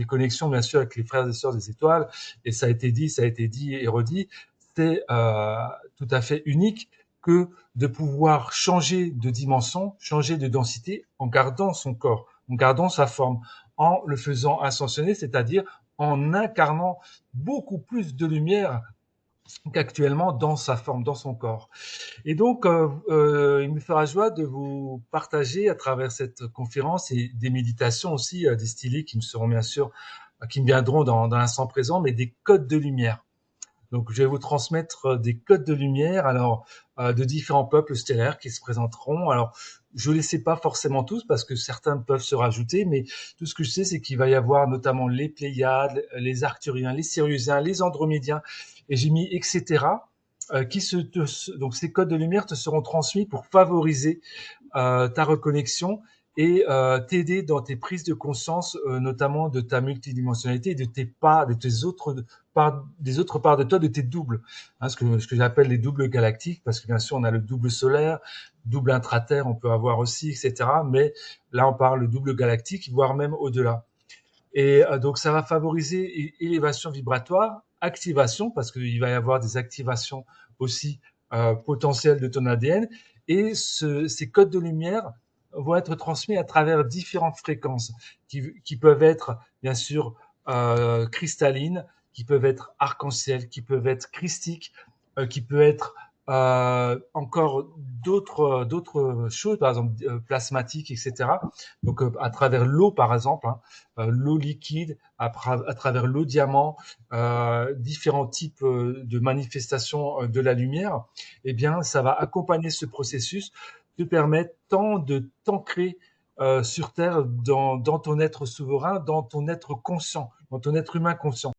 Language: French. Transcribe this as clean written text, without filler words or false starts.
des connexions bien sûr avec les frères et sœurs des étoiles, et ça a été dit et redit, c'est tout à fait unique que de pouvoir changer de dimension, changer de densité en gardant son corps, en gardant sa forme, en le faisant ascensionner, c'est-à-dire en incarnant beaucoup plus de lumière qu'actuellement dans sa forme, dans son corps. Et donc, il me fera joie de vous partager à travers cette conférence et des méditations aussi, des stylés qui me seront bien sûr, qui me viendront dans l'instant présent, mais des codes de lumière. Donc, je vais vous transmettre des codes de lumière, alors de différents peuples stellaires qui se présenteront. Alors, je les sais pas forcément tous parce que certains peuvent se rajouter, mais tout ce que je sais, c'est qu'il va y avoir notamment les Pléiades, les Arcturiens, les Siriusiens, les Andromédiens, et j'ai mis etc. Donc ces codes de lumière te seront transmis pour favoriser ta reconnexion et t'aider dans tes prises de conscience, notamment de ta multidimensionnalité, de tes parts, de tes autres parts, des autres parts de toi, de tes doubles, hein, ce que j'appelle les doubles galactiques, parce que bien sûr on a le double solaire, double intraterre, on peut avoir aussi, etc. Mais là on parle de double galactique, voire même au-delà. Et donc ça va favoriser élévation vibratoire, activation, parce qu'il va y avoir des activations aussi potentielles de ton ADN, et ces codes de lumière vont être transmis à travers différentes fréquences qui peuvent être bien sûr cristallines, qui peuvent être arc-en-ciel, qui peuvent être christiques, qui peuvent être encore d'autres choses, par exemple plasmatiques, etc. Donc à travers l'eau, par exemple, hein, l'eau liquide, à travers l'eau diamant, différents types de manifestations de la lumière, eh bien, ça va accompagner ce processus, te permettant de t'ancrer sur Terre dans ton être souverain, dans ton être conscient, dans ton être humain conscient.